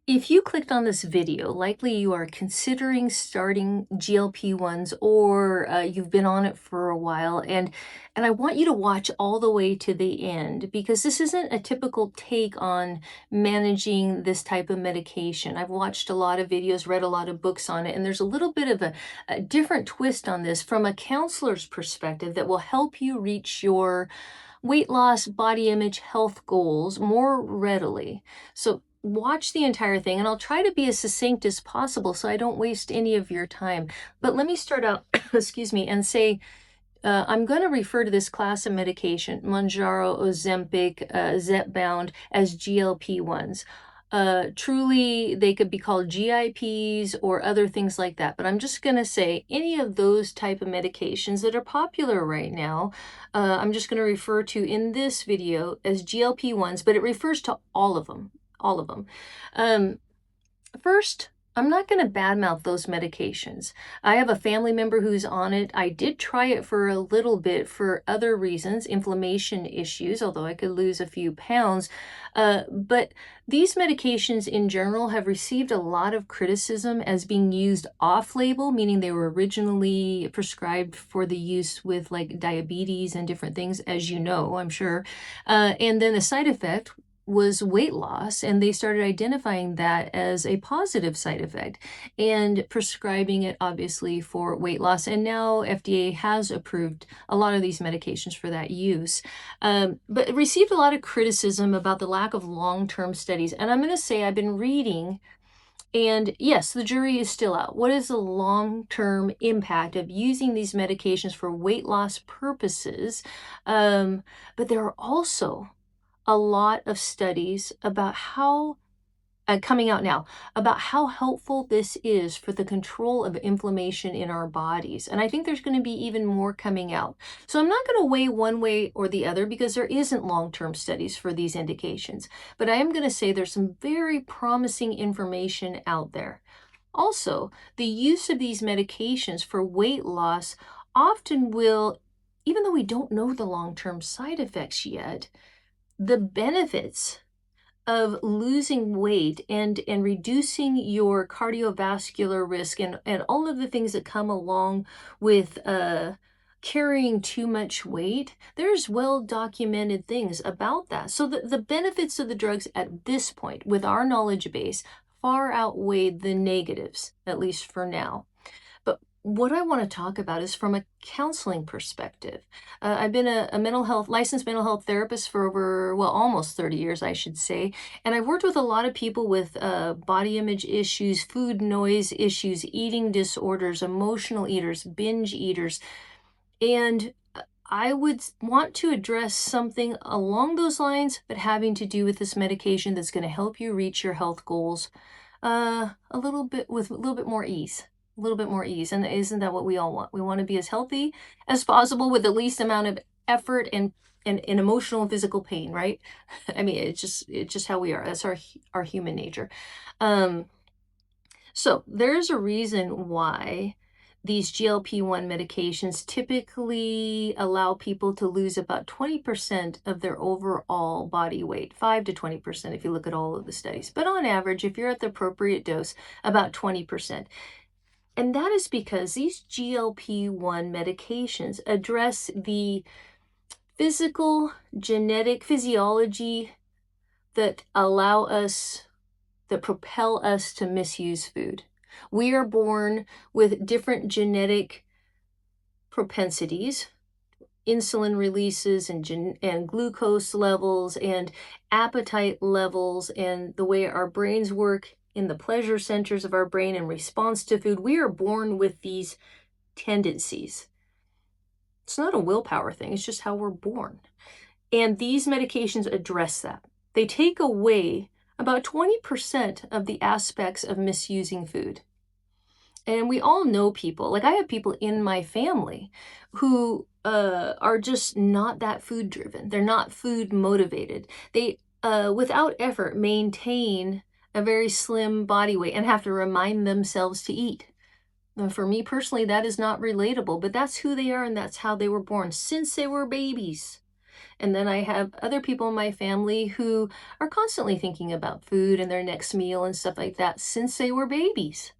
If you clicked on this video, likely you are considering starting GLP-1s or you've been on it for a while. And I want you to watch all the way to the end because this isn't a typical take on managing this type of medication. I've watched a lot of videos, read a lot of books on it, and there's a little bit of a different twist on this from a counselor's perspective that will help you reach your weight loss, body image, health goals more readily. So watch the entire thing, and I'll try to be as succinct as possible so I don't waste any of your time. But let me start out, excuse me, and say I'm going to refer to this class of medication, Mounjaro, Ozempic, Zepbound, as GLP-1s. Truly, they could be called GIPs or other things like that. But I'm just going to say any of those type of medications that are popular right now, I'm just going to refer to in this video as GLP-1s, but it refers to all of them, all of them. First, I'm not going to badmouth those medications. I have a family member who's on it. I did try it for a little bit for other reasons, inflammation issues, although I could lose a few pounds. But these medications in general have received a lot of criticism as being used off-label, meaning they were originally prescribed for the use with like diabetes and different things, as you know, I'm sure. And then the side effect was weight loss, and they started identifying that as a positive side effect and prescribing it obviously for weight loss. And now FDA has approved a lot of these medications for that use. But it received a lot of criticism about the lack of long-term studies. And I'm going to say I've been reading, and yes, the jury is still out. What is the long-term impact of using these medications for weight loss purposes? But there are also a lot of studies about how coming out now about how helpful this is for the control of inflammation in our bodies. And I think there's going to be even more coming out. So I'm not going to weigh one way or the other because there isn't long-term studies for these indications. But I am going to say there's some very promising information out there. Also, the use of these medications for weight loss often will, even though we don't know the long-term side effects yet, the benefits of losing weight and reducing your cardiovascular risk and all of the things that come along with carrying too much weight, there's well documented things about that. So the benefits of the drugs at this point, with our knowledge base, far outweigh the negatives, at least for now. But what I want to talk about is from a counseling perspective. I've been a licensed mental health therapist for over, well, almost 30 years, I should say. And I've worked with a lot of people with body image issues, food noise issues, eating disorders, emotional eaters, binge eaters. And I would want to address something along those lines, but having to do with this medication that's going to help you reach your health goals a little bit more ease. A little bit more ease. And isn't that what we all want? We want to be as healthy as possible with the least amount of effort and emotional and physical pain, right? I mean, it's just how we are. That's our human nature. So there's a reason why these GLP-1 medications typically allow people to lose about 20% of their overall body weight, 5 to 20% if you look at all of the studies. But on average, if you're at the appropriate dose, about 20%. And that is because these GLP-1 medications address the physical, genetic physiology that propel us to misuse food. We are born with different genetic propensities, insulin releases and glucose levels and appetite levels and the way our brains work in the pleasure centers of our brain in response to food. We are born with these tendencies. It's not a willpower thing, it's just how we're born. And these medications address that. They take away about 20% of the aspects of misusing food. And we all know people, like I have people in my family who are just not that food driven. They're not food motivated. They, without effort, maintain a very slim body weight and have to remind themselves to eat. And for me personally, that is not relatable, but that's who they are and that's how they were born since they were babies. And then I have other people in my family who are constantly thinking about food and their next meal and stuff like that since they were babies.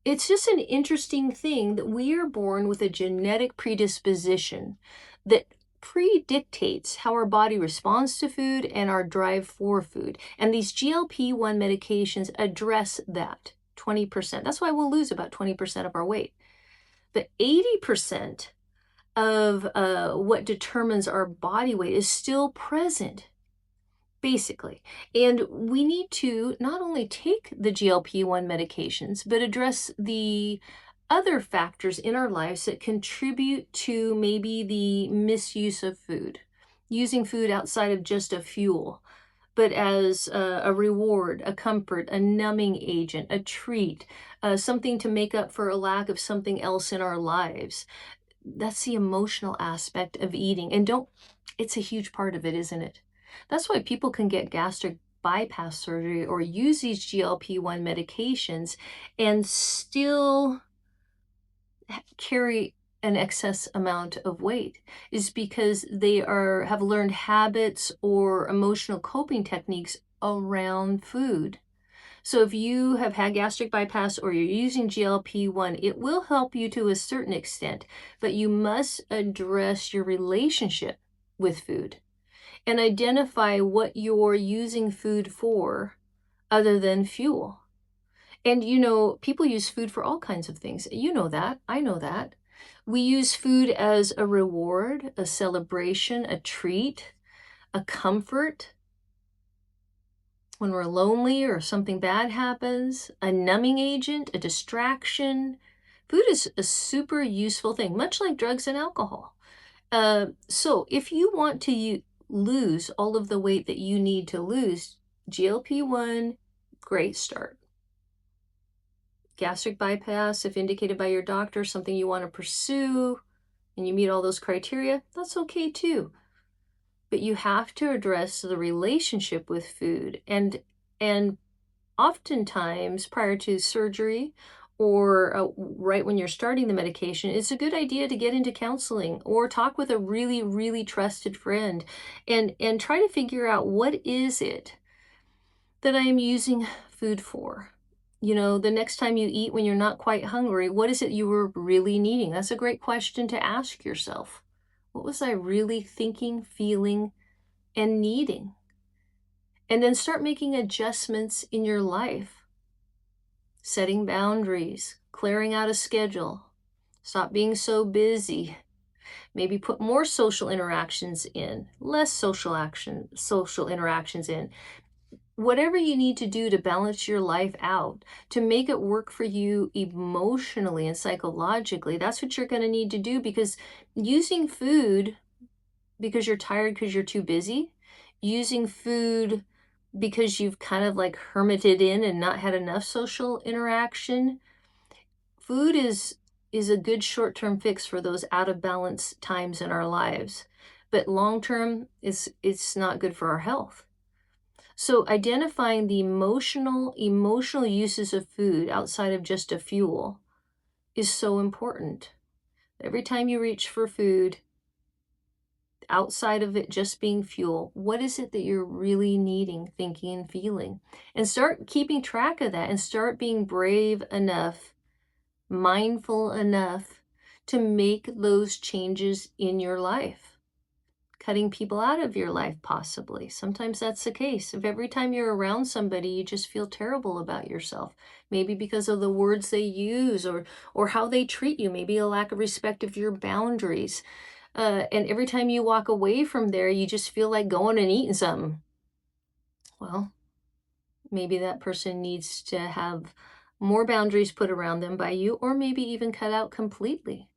It's just an interesting thing that we are born with a genetic predisposition that predictates how our body responds to food and our drive for food. And these GLP-1 medications address that 20%. That's why we'll lose about 20% of our weight. The 80% of what determines our body weight is still present, basically. And we need to not only take the GLP-1 medications, but address the other factors in our lives that contribute to maybe the misuse of food, using food outside of just a fuel, but as a reward, a comfort, a numbing agent, a treat, something to make up for a lack of something else in our lives. That's the emotional aspect of eating. And it's a huge part of it, isn't it? That's why people can get gastric bypass surgery or use these GLP-1 medications and still carry an excess amount of weight, is because they have learned habits or emotional coping techniques around food. So if you have had gastric bypass or you're using GLP-1, it will help you to a certain extent, but you must address your relationship with food and identify what you're using food for other than fuel. And people use food for all kinds of things. You know that. I know that. We use food as a reward, a celebration, a treat, a comfort. When we're lonely or something bad happens, a numbing agent, a distraction. Food is a super useful thing, much like drugs and alcohol. So if you want to lose all of the weight that you need to lose, GLP-1, great start. Gastric bypass, if indicated by your doctor, something you want to pursue, and you meet all those criteria, that's okay too. But you have to address the relationship with food. And oftentimes prior to surgery or right when you're starting the medication, it's a good idea to get into counseling or talk with a really, really trusted friend and try to figure out, what is it that I am using food for? The next time you eat when you're not quite hungry, what is it you were really needing? That's a great question to ask yourself. What was I really thinking, feeling, and needing? And then start making adjustments in your life. Setting boundaries, clearing out a schedule, stop being so busy. Maybe put more social interactions in, less social interactions in. Whatever you need to do to balance your life out, to make it work for you emotionally and psychologically, that's what you're going to need to do, because using food because you're tired because you're too busy, using food because you've kind of like hermited in and not had enough social interaction, food is a good short-term fix for those out of balance times in our lives. But long-term, it's not good for our health. So identifying the emotional uses of food outside of just a fuel is so important. Every time you reach for food, outside of it just being fuel, what is it that you're really needing, thinking, and feeling? And start keeping track of that and start being brave enough, mindful enough to make those changes in your life. Cutting people out of your life, possibly. Sometimes that's the case. If every time you're around somebody, you just feel terrible about yourself, maybe because of the words they use or how they treat you, maybe a lack of respect of your boundaries. And every time you walk away from there, you just feel like going and eating something. Well, maybe that person needs to have more boundaries put around them by you, or maybe even cut out completely.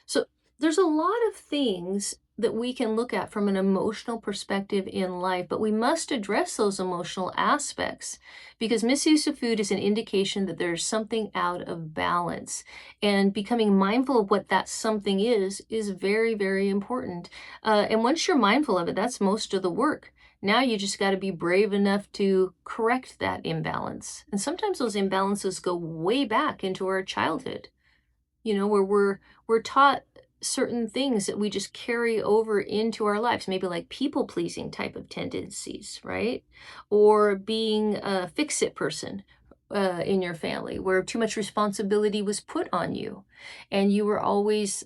So there's a lot of things that we can look at from an emotional perspective in life, but we must address those emotional aspects, because misuse of food is an indication that there's something out of balance, and becoming mindful of what that something is very, very important. And once you're mindful of it, that's most of the work. Now you just got to be brave enough to correct that imbalance. And sometimes those imbalances go way back into our childhood, where we're taught certain things that we just carry over into our lives, maybe like people pleasing type of tendencies, right? Or being a fix it person in your family where too much responsibility was put on you. And you always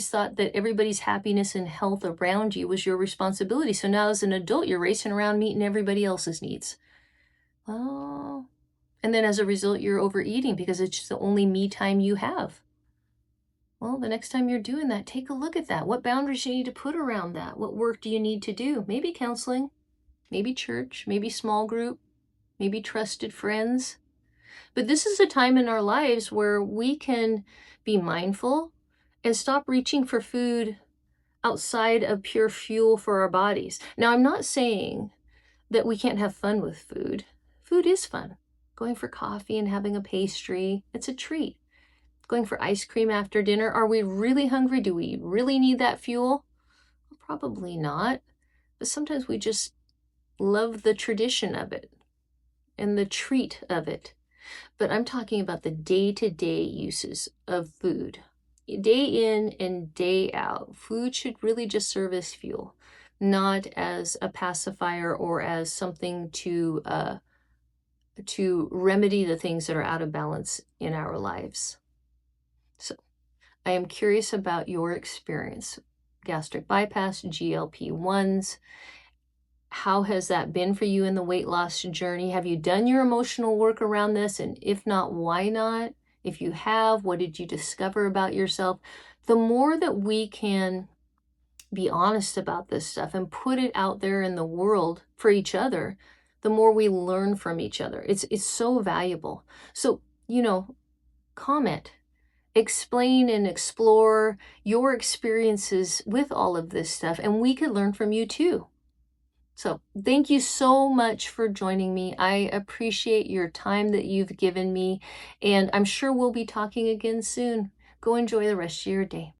thought that everybody's happiness and health around you was your responsibility. So now as an adult, you're racing around meeting everybody else's needs. Oh, and then as a result, you're overeating because it's just the only me time you have. Well, the next time you're doing that, take a look at that. What boundaries you need to put around that? What work do you need to do? Maybe counseling, maybe church, maybe small group, maybe trusted friends. But this is a time in our lives where we can be mindful and stop reaching for food outside of pure fuel for our bodies. Now, I'm not saying that we can't have fun with food. Food is fun. Going for coffee and having a pastry, it's a treat. Going for ice cream after dinner. Are we really hungry? Do we really need that fuel? Well, probably not. But sometimes we just love the tradition of it and the treat of it. But I'm talking about the day-to-day uses of food. Day in and day out, food should really just serve as fuel, not as a pacifier or as something to remedy the things that are out of balance in our lives. So I am curious about your experience. Gastric bypass, GLP-1s. How has that been for you in the weight loss journey? Have you done your emotional work around this? And if not, why not? If you have, what did you discover about yourself? The more that we can be honest about this stuff and put it out there in the world for each other, the more we learn from each other. It's so valuable. So, comment, explain and explore your experiences with all of this stuff, and we could learn from you too. So thank you so much for joining me. I appreciate your time that you've given me, and I'm sure we'll be talking again soon. Go enjoy the rest of your day.